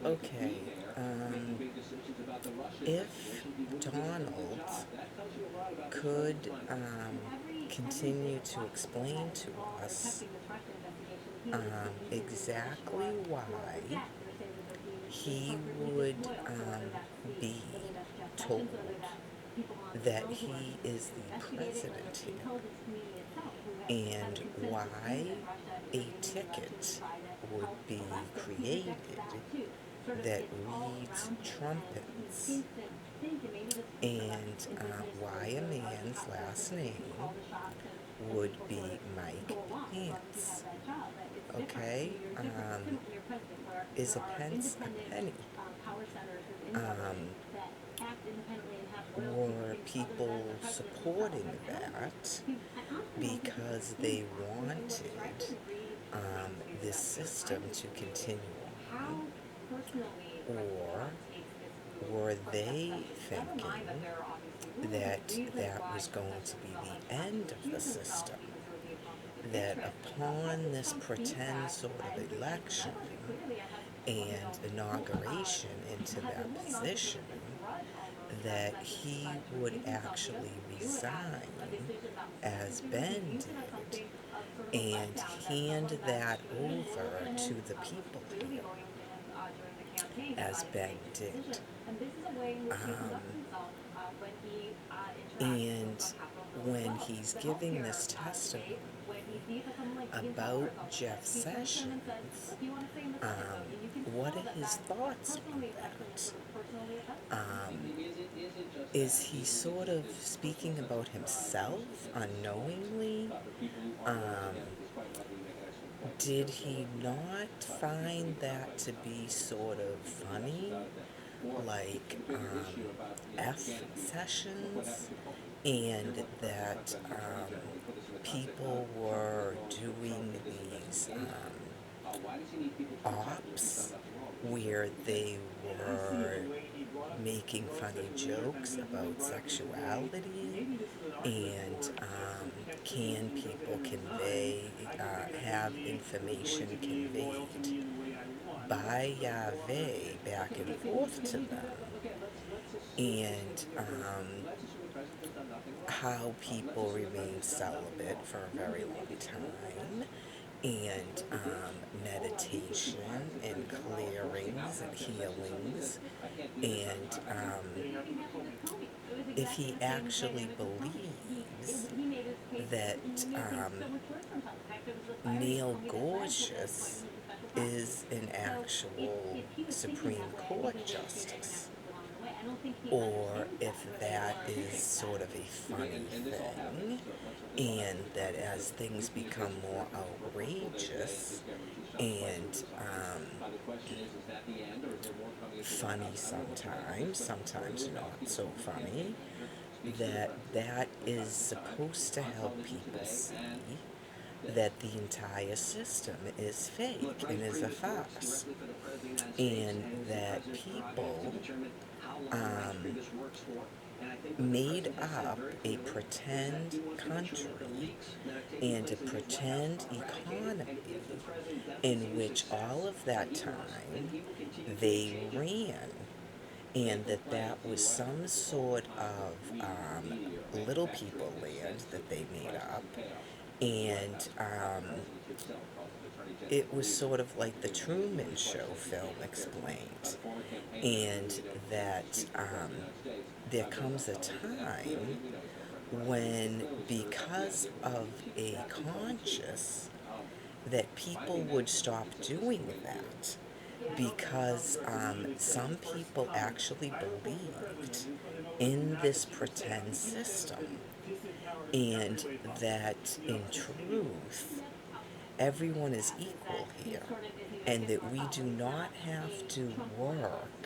Okay, if Donald could continue to explain to us exactly why he would be told that he is the president here, and why a ticket would be created that reads trumpets, and why a man's last name would be Mike Pants. Okay? Is a pence a penny? Um, were people supporting that because they wanted this system to continue on? Or were they thinking that that was going to be the end of the system? That upon this pretend sort of election and inauguration into that position, that he would actually resign as Ben did and hand that over to the people here as Ben did. And when he's giving this testimony about Jeff Sessions, what are his thoughts on that? Is he sort of speaking about himself unknowingly? Um, did he not find that to be sort of funny? Like F sessions? And that people were doing these ops where they were making funny jokes about sexuality, and can people convey, have information conveyed by Yahweh back and forth to them, and how people remain celibate for a very long time, and meditation and clearings and healings, and if he actually believes that Neil Gorgeous is an actual Supreme Court justice, or if that is sort of a funny thing, and that as things become more outrageous and funny sometimes, sometimes not so funny, that that is supposed to help people see that the entire system is fake and is a farce, and that people made up a pretend country and a pretend economy in which all of that time they ran, and that that was some sort of little people land that they made up, and it was sort of like the Truman Show film explained, and that there comes a time when, because of a conscience, that people would stop doing that, because some people actually believed in this pretend system, and that in truth everyone is equal here, and that we do not have to work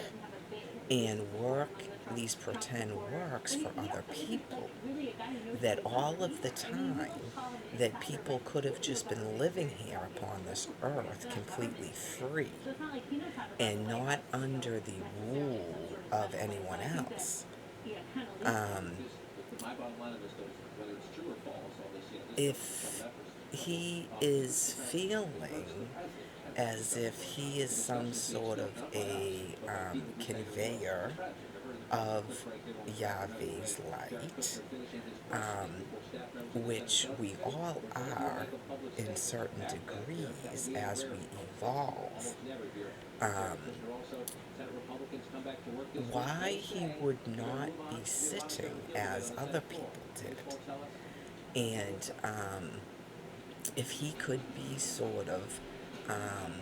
these pretend works for other people, that all of the time that people could have just been living here upon this earth completely free and not under the rule of anyone else. Um, if he is feeling as if he is some sort of a conveyor of Yahweh's light, um, which we all are in certain degrees as we evolve. Um, why he would not be sitting as other people did, and if he could be sort of um,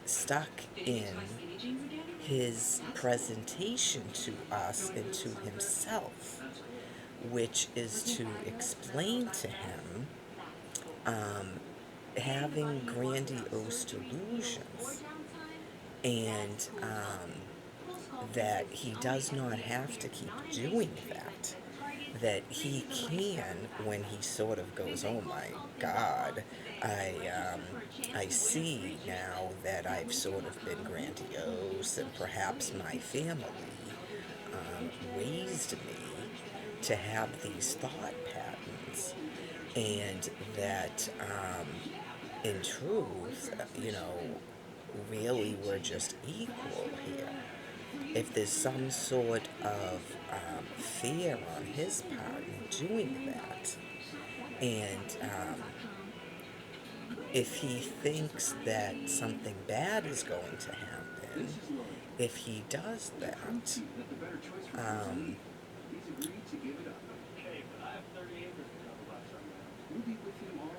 stuck in his presentation to us and to himself, which is to explain to him um, having grandiose delusions, and that he does not have to keep doing that. That he can, when he sort of goes, oh my God, I, um, I see now that I've sort of been grandiose, and perhaps my family raised me to have these thought patterns, and that in truth, really we're just equal here. If there's some sort of fear on his part in doing that, and if he thinks that something bad is going to happen, if he does that, um,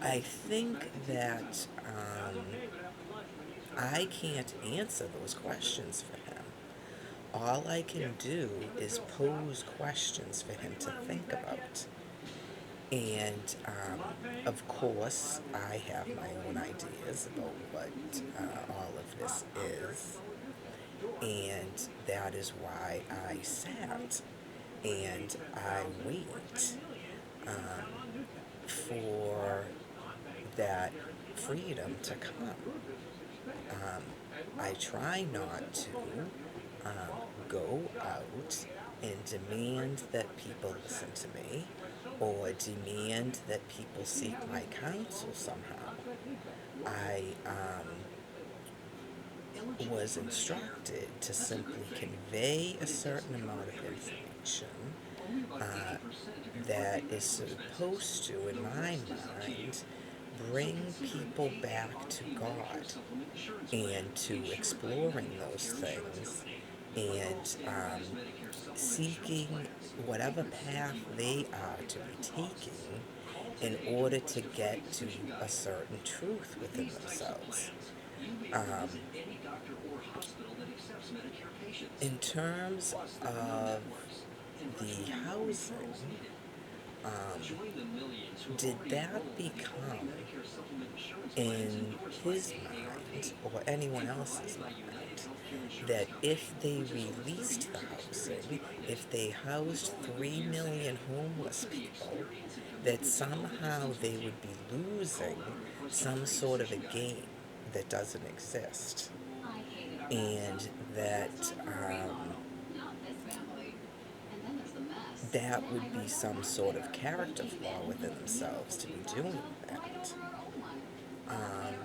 I think that I can't answer those questions for him. All I can do is pose questions for him to think about. And of course, I have my own ideas about what all of this is. And that is why I sat and I wait for that freedom to come. Um, I try not to go out and demand that people listen to me, or demand that people seek my counsel somehow. I was instructed to simply convey a certain amount of information that is supposed to, in my mind, bring people back to God and to exploring those things, and seeking whatever path they are to be taking in order to get to a certain truth within themselves. Um, in terms of the housing, did that become in his mind or anyone else's mind that if they released the housing, if they housed 3 million homeless people, that somehow they would be losing some sort of a game that doesn't exist, and that that would be some sort of character flaw within themselves to be doing that. Um,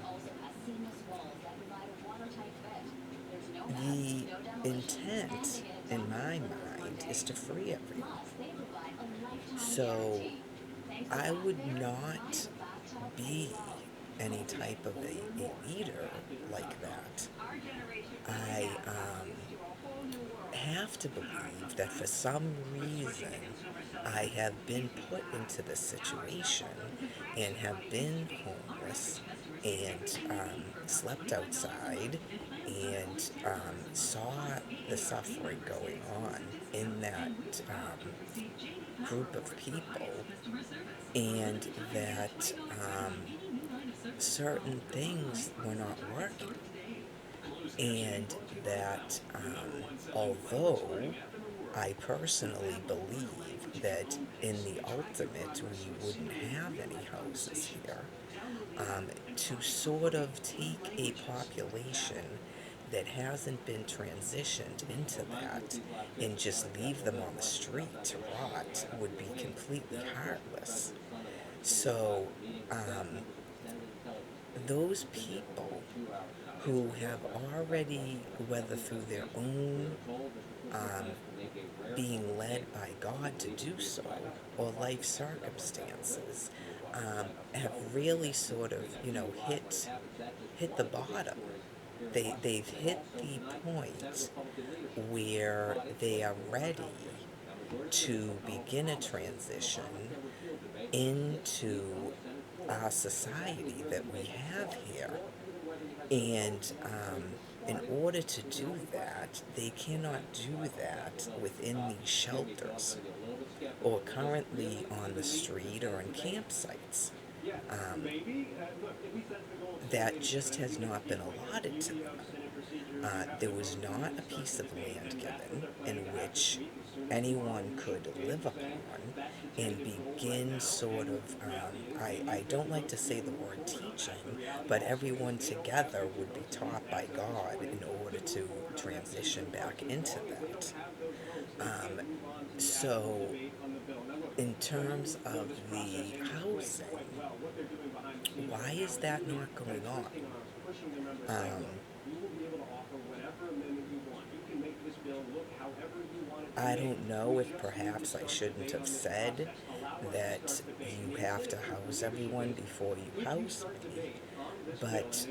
the intent, in my mind, is to free everyone. So I would not be any type of a leader like that. I have to believe that for some reason I have been put into this situation and have been homeless, and slept outside, and saw the suffering going on in that group of people, and that certain things were not working, and that although I personally believe that in the ultimate we wouldn't have any houses here, to sort of take a population that hasn't been transitioned into that and just leave them on the street to rot would be completely heartless. So those people who have already, whether through their own um, being led by God to do so, or life circumstances, have really sort of, hit the bottom. They've hit the point where they are ready to begin a transition into our society that we have here. And in order to do that, they cannot do that within these shelters or currently on the street or in campsites. Um, that just has not been allotted to them. There was not a piece of land given in which anyone could live upon and begin sort of, I don't like to say the word teaching, but everyone together would be taught by God in order to transition back into that. Um, so, in terms of the housing, why is that not going on? Um, I don't know if perhaps I shouldn't have said that you have to house everyone before you house me, but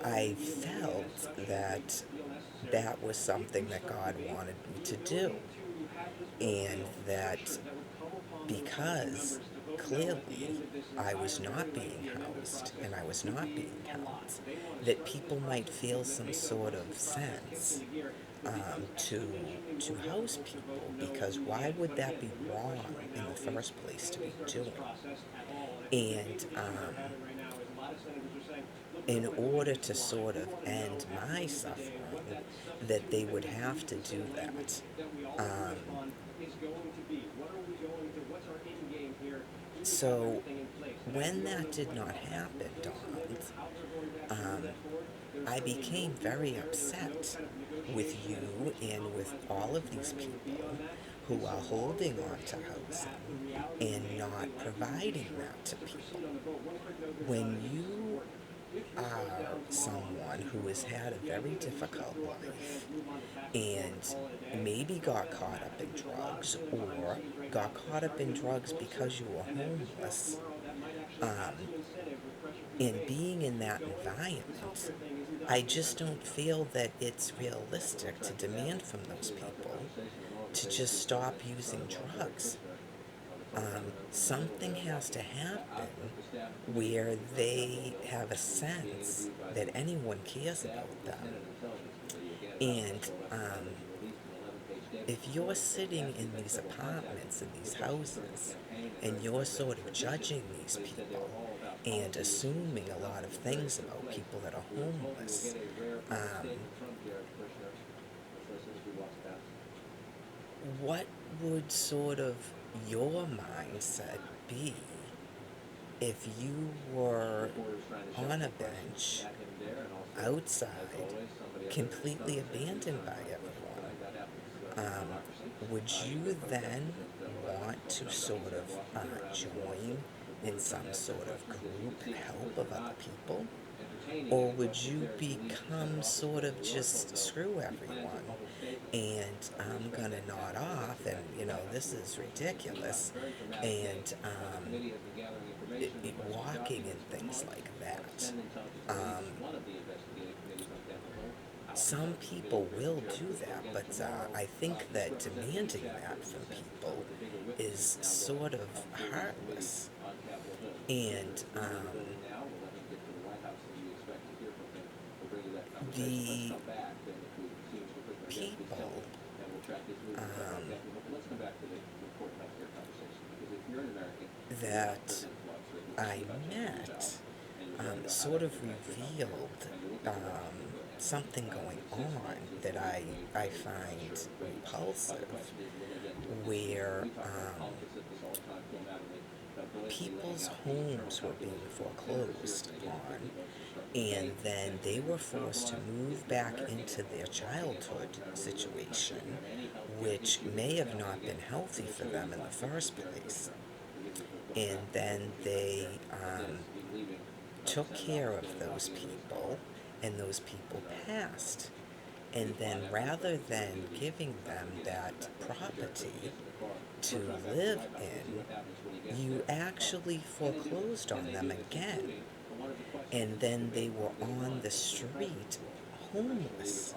I felt that that was something that God wanted me to do, and that because clearly I was not being housed and I was not being helped, that people might feel some sort of sense to house people, because why would that be wrong in the first place to be doing? And in order to sort of end my suffering, that they would have to do that. Um, so when that did not happen, Donald, um, I became very upset with you and with all of these people who are holding on to housing and not providing that to people. When you are someone who has had a very difficult life and maybe got caught up in drugs or got caught up in drugs because you were homeless, um, and being in that environment, I just don't feel that it's realistic to demand from those people to just stop using drugs. Something has to happen where they have a sense that anyone cares about them. And if you're sitting in these apartments, in these houses, and you're sort of judging these people and assuming a lot of things about people that are homeless, um, what would sort of your mindset be if you were on a bench outside, completely abandoned by everyone? Would you then want to sort of join in some sort of group help of other people? Or would you become sort of just screw everyone and I'm gonna nod off and this is ridiculous and walking and things like that? Um, some people will do that, but I think that demanding that from people is sort of heartless. And the people that I met sort of revealed something going on that I find repulsive, where people's homes were being foreclosed upon, and then they were forced to move back into their childhood situation, which may have not been healthy for them in the first place. And then they took care of those people, and those people passed. And then rather than giving them that property to live in, you actually foreclosed on them again. And then they were on the street homeless.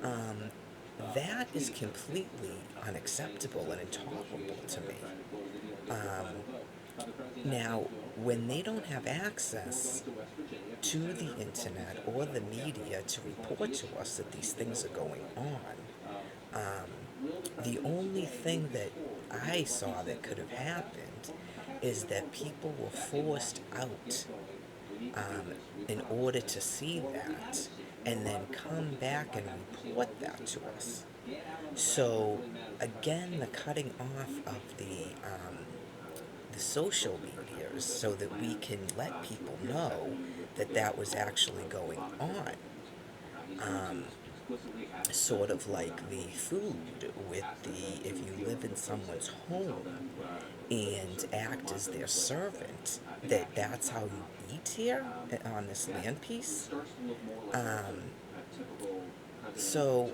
Um, that is completely unacceptable and intolerable to me. Now, when they don't have access to the internet or the media to report to us that these things are going on, the only thing that I saw that could have happened is that people were forced out um, in order to see that and then come back and report that to us. So again, the cutting off of the social medias so that we can let people know that that was actually going on. Um, Sort of like the food with the, if you live in someone's home and act as their servant, that's how you eat here on this land piece. Um, so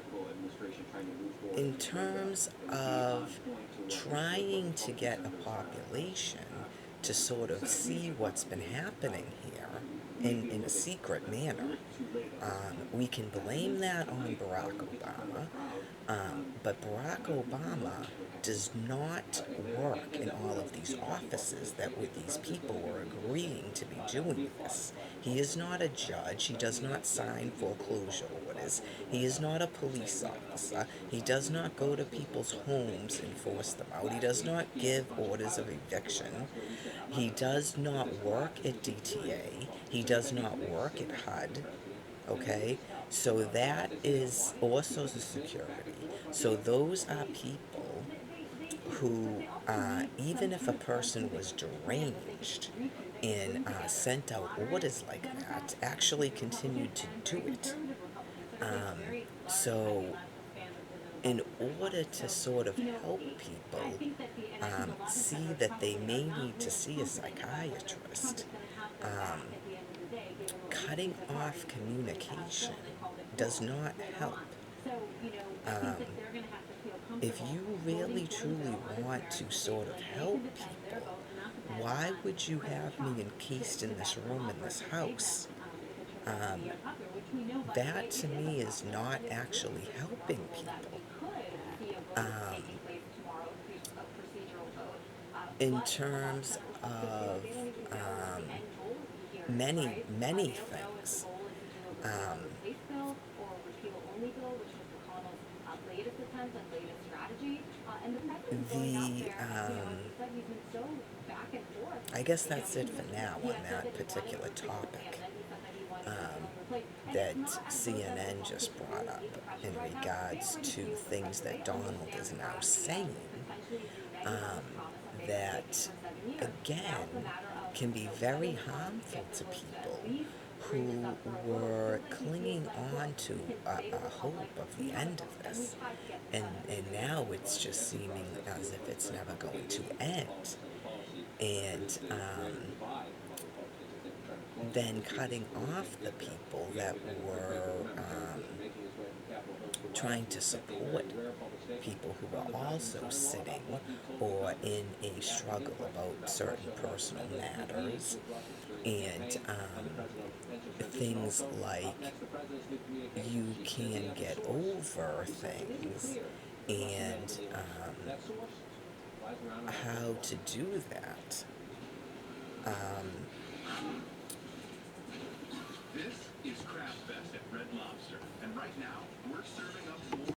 in terms of trying to get a population to sort of see what's been happening here in a secret manner, we can blame that on Barack Obama, but Barack Obama does not work in all of these offices that with these people were agreeing to be doing this. He is not a judge. He does not sign foreclosure orders. He is not a police officer. He does not go to people's homes and force them out. He does not give orders of eviction. He does not work at DTA. He does not work at HUD. Okay? So that is, or Social Security. So those are people who, even if a person was deranged and sent out orders like that, actually continued to do it. Um, so, in order to sort of help people see that they may need to see a psychiatrist, um, cutting off communication does not help. Um, if you really truly want to sort of help people, why would you have me encased in this room in this house? Um, that to me is not actually helping people. Um, in terms of many things. Um, the I guess that's it for now on that particular topic that CNN just brought up in regards to things that Donald is now saying that, again, can be very harmful to people who were clinging on to a hope of the end of this. And now it's just seeming as if it's never going to end. And then cutting off the people that were trying to support people who are also sitting or in a struggle about certain personal matters, and things like you can get over things and how to do that. This is Crab Fest at Red Lobster, and right now we're serving up more